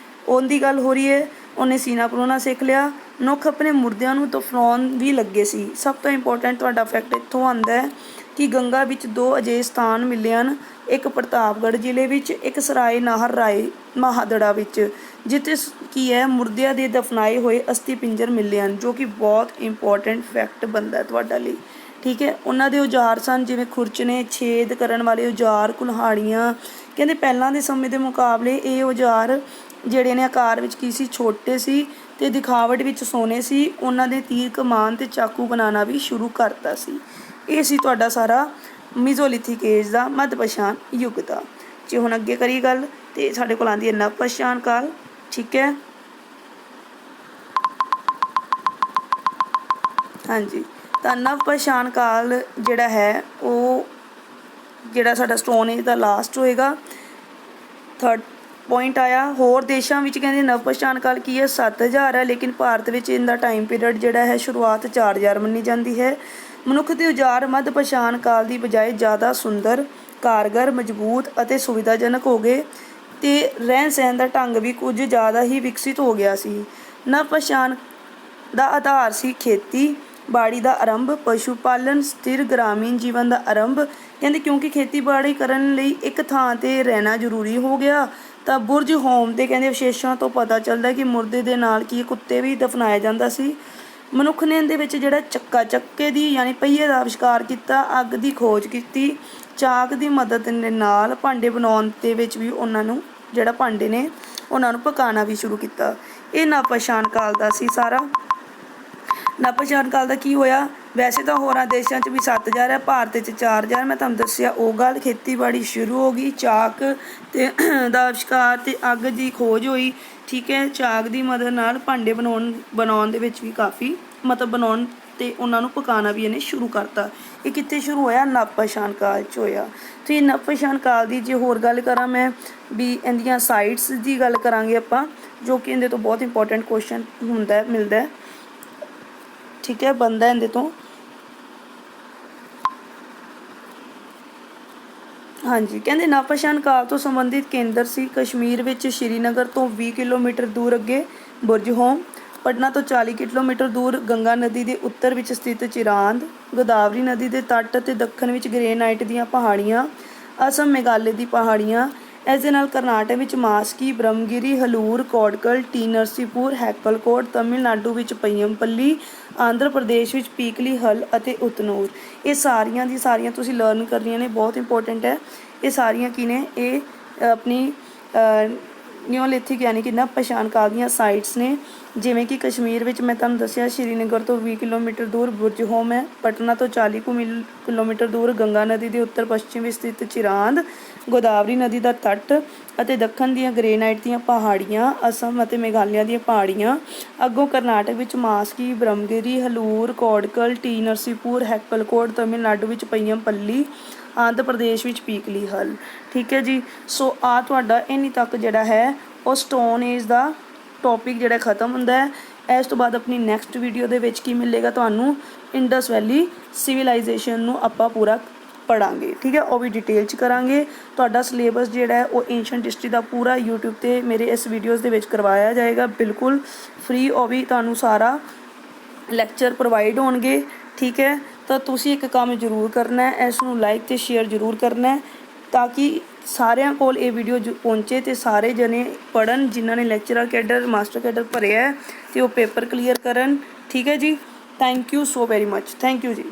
ਉਹਦੀ ਗੱਲ ਹੋ ਰਹੀ ਹੈ। ਉਹਨੇ ਸੀਨਾ ਪਰੋਣਾ ਸਿੱਖ ਲਿਆ, ਮਨੁੱਖ ਆਪਣੇ ਮੁਰਦਿਆਂ ਨੂੰ ਦਫਨਾਉਣ ਵੀ ਲੱਗੇ ਸੀ। ਸਭ ਤੋਂ ਇੰਪੋਰਟੈਂਟ ਤੁਹਾਡਾ ਫੈਕਟ ਇੱਥੋਂ ਆਉਂਦਾ ਹੈ ਕਿ ਗੰਗਾ ਵਿੱਚ 2 ਅਜਿਹੇ ਸਥਾਨ ਮਿਲੇ ਹਨ, ਇੱਕ ਪ੍ਰਤਾਪਗੜ੍ਹ ਜ਼ਿਲ੍ਹੇ ਵਿੱਚ, ਇੱਕ ਸਰਾਏ ਨਾਹਰ ਰਾਏ ਮਹਾਦੜਾ ਵਿੱਚ, ਜਿੱਥੇ ਕੀ ਹੈ ਮੁਰਦਿਆਂ ਦੇ ਦਫਨਾਏ ਹੋਏ ਅਸਥੀ ਪਿੰਜਰ ਮਿਲੇ ਹਨ, ਜੋ ਕਿ ਬਹੁਤ ਇੰਪੋਰਟੈਂਟ ਫੈਕਟ ਬਣਦਾ ਤੁਹਾਡਾ ਲਈ। ਠੀਕ ਹੈ, ਉਹਨਾਂ ਦੇ ਔਜ਼ਾਰ ਸਨ ਜਿਵੇਂ ਖੁਰਚਣੇ, ਛੇਦ ਕਰਨ ਵਾਲੇ ਔਜ਼ਾਰ, ਕੁਲਹਾੜੀਆਂ। ਕਹਿੰਦੇ ਪਹਿਲਾਂ ਦੇ ਸਮੇਂ ਦੇ ਮੁਕਾਬਲੇ ਇਹ ਔਜ਼ਾਰ ਜਿਹੜੇ ਨੇ ਆਕਾਰ ਵਿੱਚ ਕੀ ਸੀ, ਛੋਟੇ ਸੀ ਅਤੇ ਦਿਖਾਵਟ ਵਿੱਚ ਸੋਹਣੇ ਸੀ। ਉਹਨਾਂ ਦੇ ਤੀਰ ਕਮਾਨ ਅਤੇ ਚਾਕੂ ਬਣਾਉਣਾ ਵੀ ਸ਼ੁਰੂ ਕਰਤਾ ਸੀ। ਇਹ ਸੀ ਤੁਹਾਡਾ ਸਾਰਾ ਮੀਜ਼ੋਲਿਥਿਕ ਏਜ ਦਾ, ਮੱਧ ਪਛਾਣ ਯੁੱਗ ਦਾ। ਜੇ ਹੁਣ ਅੱਗੇ ਕਰੀ ਗੱਲ ਤਾਂ ਸਾਡੇ ਕੋਲ ਆਉਂਦੀ ਹੈ ਨਵ ਪਛਾਣ ਕਾਲ। ਠੀਕ ਹੈ, ਹਾਂਜੀ, ਤਾਂ ਨਵ ਪਛਾਣ ਕਾਲ ਜਿਹੜਾ ਹੈ ਉਹ ਜਿਹੜਾ ਸਾਡਾ ਸਟੋਨ ਏਜ ਦਾ ਲਾਸਟ ਹੋਏਗਾ। 3rd ਪੁਆਇੰਟ ਆਇਆ, ਹੋਰ ਦੇਸ਼ਾਂ ਵਿੱਚ ਕਹਿੰਦੇ ਨਵ ਪਛਾਣ ਕਾਲ ਕੀ ਹੈ 7000 ਹੈ, ਲੇਕਿਨ ਭਾਰਤ ਵਿੱਚ ਇਹਦਾ ਟਾਈਮ ਪੀਰੀਅਡ ਜਿਹੜਾ ਹੈ ਸ਼ੁਰੂਆਤ 4000 ਮੰਨੀ ਜਾਂਦੀ ਹੈ। ਮਨੁੱਖ ਦੇ ਔਜ਼ਾਰ ਮੱਧ ਪਛਾਣ ਕਾਲ ਦੀ ਬਜਾਏ ਜ਼ਿਆਦਾ ਸੁੰਦਰ, ਕਾਰਗਰ, ਮਜ਼ਬੂਤ ਅਤੇ ਸੁਵਿਧਾਜਨਕ ਹੋ ਗਏ ਅਤੇ ਰਹਿਣ ਸਹਿਣ ਦਾ ਢੰਗ ਵੀ ਕੁਝ ਜ਼ਿਆਦਾ ਹੀ ਵਿਕਸਿਤ ਹੋ ਗਿਆ ਸੀ। ਨਵ ਪਛਾਣ ਦਾ ਆਧਾਰ ਸੀ ਖੇਤੀ ਬਾੜੀ ਦਾ ਆਰੰਭ, ਪਸ਼ੂ ਪਾਲਣ, ਸਥਿਰ ਗ੍ਰਾਮੀਣ ਜੀਵਨ ਦਾ ਆਰੰਭ। ਕਹਿੰਦੇ ਕਿਉਂਕਿ ਖੇਤੀਬਾੜੀ ਕਰਨ ਲਈ ਇੱਕ ਥਾਂ 'ਤੇ ਰਹਿਣਾ ਜ਼ਰੂਰੀ ਹੋ ਗਿਆ, ਤਾਂ ਬੁਰਜ ਹੋਮ ਦੇ ਕਹਿੰਦੇ ਵਿਸ਼ੇਸ਼ਾਂ ਤੋਂ ਪਤਾ ਚੱਲਦਾ ਕਿ ਮੁਰਦੇ ਦੇ ਨਾਲ ਕੀ ਕੁੱਤੇ ਵੀ ਦਫਨਾਇਆ ਜਾਂਦਾ ਸੀ। ਮਨੁੱਖ ਨੇ ਇਹਦੇ ਵਿੱਚ ਜਿਹੜਾ ਚੱਕੇ ਦੀ ਯਾਨੀ ਪਹੀਏ ਦਾ ਆਵਿਸ਼ਕਾਰ ਕੀਤਾ, ਅੱਗ ਦੀ ਖੋਜ ਕੀਤੀ, ਚਾਕ ਦੀ ਮਦਦ ਦੇ ਨਾਲ ਭਾਂਡੇ ਬਣਾਉਣ ਦੇ ਵਿੱਚ ਵੀ ਉਹਨਾਂ ਨੂੰ ਜਿਹੜਾ ਭਾਂਡੇ ਨੇ ਉਹਨਾਂ ਨੂੰ ਪਕਾਉਣਾ ਵੀ ਸ਼ੁਰੂ ਕੀਤਾ। ਇਹ ਨਵ ਪਛਾਣ ਕਾਲ ਦਾ ਸੀ ਸਾਰਾ। ਨਵ ਪਛਾਣ ਕਾਲ ਦਾ ਕੀ ਹੋਇਆ, ਵੈਸੇ ਤਾਂ ਹੋਰਾਂ ਦੇਸ਼ਾਂ 'ਚ ਵੀ 7000 ਹੈ, ਭਾਰਤ 'ਚ 4000। ਮੈਂ ਤੁਹਾਨੂੰ ਦੱਸਿਆ ਉਹ ਗੱਲ, ਖੇਤੀਬਾੜੀ ਸ਼ੁਰੂ ਹੋ ਗਈ, ਚਾਕ ਤੇ ਦਾ ਆਵਿਸ਼ਕਾਰ ਅਤੇ ਅੱਗ ਦੀ ਖੋਜ ਹੋਈ। ਠੀਕ ਹੈ, ਚਾਕ ਦੀ ਮਦਦ ਨਾਲ ਭਾਂਡੇ ਬਣਾਉਣ ਦੇ ਵਿੱਚ ਵੀ ਕਾਫੀ ਬਣਾਉਣ ਅਤੇ ਉਹਨਾਂ ਨੂੰ ਪਕਾਉਣਾ ਵੀ ਇਹਨੇ ਸ਼ੁਰੂ ਕਰਤਾ। ਇਹ ਕਿੱਥੇ ਸ਼ੁਰੂ ਹੋਇਆ, ਨਵ ਪਛਾਣ ਕਾਲ 'ਚ ਹੋਇਆ। ਅਤੇ ਇਹ ਨਵ ਪਛਾਣ ਕਾਲ ਦੀ ਜੇ ਹੋਰ ਗੱਲ ਕਰਾਂ ਮੈਂ ਵੀ ਇਹਦੀਆਂ ਸਾਈਟਸ ਦੀ ਗੱਲ ਕਰਾਂਗੇ ਆਪਾਂ, ਜੋ ਕਿ ਇਹਦੇ ਤੋਂ ਬਹੁਤ ਇੰਪੋਰਟੈਂਟ ਕੁਐਸਚਨ ਮਿਲਦਾ। ਠੀਕ ਹੈ, ਬਣਦਾ ਇਹਦੇ ਤੋਂ। ਹਾਂਜੀ, ਕਹਿੰਦੇ ਨਵ ਪਛਾਣ ਕਾਲ ਤੋਂ ਸੰਬੰਧਿਤ ਕੇਂਦਰ ਸੀ ਕਸ਼ਮੀਰ ਵਿੱਚ ਸ਼੍ਰੀਨਗਰ ਤੋਂ 20 ਕਿਲੋਮੀਟਰ ਦੂਰ ਅੱਗੇ ਬੁਰਜ ਹੋਮ, ਪਟਨਾ ਤੋਂ 40 ਕਿਲੋਮੀਟਰ ਦੂਰ ਗੰਗਾ ਨਦੀ ਦੇ ਉੱਤਰ ਵਿੱਚ ਸਥਿਤ ਚਿਰਾਂਦ, ਗੋਦਾਵਰੀ ਨਦੀ ਦੇ ਤੱਟ ਅਤੇ ਦੱਖਣ ਵਿੱਚ ਗ੍ਰੇਨਾਈਟ ਦੀਆਂ ਪਹਾੜੀਆਂ, ਅਸਮ ਮੇਘਾਲय ਦੀ ਪਹਾੜੀਆਂ। ਇਸ ਦੇ ਨਾਲ ਕਰਨਾਟਕ ਵਿੱਚ ਮਾਸਕੀ, ਬ੍ਰਹਮਗਿਰੀ, ਹਲੂਰ, ਕੋਡਕਲ, ਟੀ ਨਰਸੀਪੁਰ, ਹੈਕਲਕੋਟ, ਤਮਿਲਨਾਡੂ ਵਿੱਚ ਪਈਅਮਪੱਲੀ, ਆਂਧਰਾ ਪ੍ਰਦੇਸ਼ ਵਿੱਚ ਪੀਕਲੀ ਹਲ ਅਤੇ ਉਤਨੂਰ। ਇਹ ਸਾਰੀਆਂ ਦੀ ਸਾਰੀਆਂ ਤੁਸੀਂ ਲਰਨ ਕਰਨੀਆਂ ਨੇ, ਬਹੁਤ ਇੰਪੋਰਟੈਂਟ ਹੈ। ਇਹ ਸਾਰੀਆਂ ਕੀ ਨੇ, ਇਹ ਆਪਣੀ ਨਿਓਲਿਥਿਕ ਯਾਨੀ ਕਿ ਨਵ ਪਛਾਣ ਕਾਲ ਦੀਆਂ ਸਾਈਟਸ ਨੇ। ਜਿਵੇਂ ਕਿ ਕਸ਼ਮੀਰ ਵਿੱਚ ਮੈਂ ਤੁਹਾਨੂੰ ਦੱਸਿਆ ਸ਼੍ਰੀਨਗਰ ਤੋਂ 20 ਕਿਲੋਮੀਟਰ ਦੂਰ ਬੁਰਜ ਹੋਮ ਹੈ, ਪਟਨਾ ਤੋਂ 40 ਕਿਲੋਮੀਟਰ ਦੂਰ ਗੰਗਾ ਨਦੀ ਦੇ ਉੱਤਰ ਪੱਛਮ ਵਿੱਚ ਸਥਿਤ ਚਿਰਾਂਦ, ਗੋਦਾਵਰੀ ਨਦੀ ਦਾ ਤੱਟ ਅਤੇ ਦੱਖਣ ਦੀਆਂ ਗ੍ਰੇਨਾਈਟ ਦੀਆਂ ਪਹਾੜੀਆਂ, ਅਸਮ ਅਤੇ ਮੇਘਾਲਿਆ ਦੀਆਂ ਪਹਾੜੀਆਂ। ਅੱਗੋਂ ਕਰਨਾਟਕ ਵਿੱਚ ਮਾਸਕੀ, ਬ੍ਰਹਮਗਿਰੀ, ਹਲੂਰ, ਕੋਡਕਲ, ਟੀ ਨਰਸੀਪੁਰ, ਹੈਕਲਕੋਟ, ਤਮਿਲਨਾਡੂ ਵਿੱਚ ਪਈਅਮਪੱਲੀ, ਆਂਧਰਾ ਪ੍ਰਦੇਸ਼ ਵਿੱਚ ਪੀਕਲੀ ਹਲ। ਠੀਕ ਹੈ ਜੀ, ਸੋ ਆ ਤੁਹਾਡਾ ਇੰਨੀ ਤੱਕ ਜਿਹੜਾ ਹੈ ਉਹ ਸਟੋਨ ਏਜ ਦਾ ਟੌਪਿਕ ਜਿਹੜਾ ਖ਼ਤਮ ਹੁੰਦਾ ਹੈ। ਇਸ ਤੋਂ ਬਾਅਦ ਆਪਣੀ ਨੈਕਸਟ ਵੀਡੀਓ ਦੇ ਵਿੱਚ ਕੀ ਮਿਲੇਗਾ ਤੁਹਾਨੂੰ, ਇੰਡਸ ਵੈਲੀ ਸਿਵਲਾਈਜੇਸ਼ਨ ਨੂੰ ਆਪਾਂ ਪੂਰਾ ਪੜ੍ਹਾਂਗੇ। ਠੀਕ ਹੈ, ਉਹ ਵੀ ਡਿਟੇਲ 'ਚ ਕਰਾਂਗੇ। ਤੁਹਾਡਾ ਸਿਲੇਬਸ ਜਿਹੜਾ ਹੈ ਉਹ ਏਂਸ਼ੀਅੰਟ ਹਿਸਟਰੀ ਦਾ ਪੂਰਾ YouTube 'ਤੇ ਮੇਰੇ ਇਸ ਵੀਡੀਓਜ਼ ਦੇ ਵਿੱਚ ਕਰਵਾਇਆ ਜਾਏਗਾ, ਬਿਲਕੁਲ ਫ੍ਰੀ। ਉਹ ਵੀ ਤੁਹਾਨੂੰ ਸਾਰਾ ਲੈਕਚਰ ਪ੍ਰੋਵਾਈਡ ਹੋਣਗੇ। ਠੀਕ ਹੈ, ਤਾਂ ਤੁਸੀਂ ਇੱਕ ਕੰਮ ਜ਼ਰੂਰ ਕਰਨਾ ਹੈ, ਇਸ ਨੂੰ ਲਾਈਕ ਅਤੇ ਸ਼ੇਅਰ ਜ਼ਰੂਰ ਕਰਨਾ ਹੈ, ਤਾਂ ਕਿ ਸਾਰਿਆਂ ਕੋਲ ਇਹ ਵੀਡੀਓ ਪਹੁੰਚੇ ਅਤੇ ਸਾਰੇ ਜਣੇ ਪੜ੍ਹਨ ਜਿਨ੍ਹਾਂ ਨੇ ਲੈਕਚਰਰ ਕੈਡਰ, ਮਾਸਟਰ ਕੈਡਰ ਭਰਿਆ ਹੈ, ਅਤੇ ਉਹ ਪੇਪਰ ਕਲੀਅਰ ਕਰਨ। ਠੀਕ ਹੈ ਜੀ, thank you so very much, thank you ਜੀ।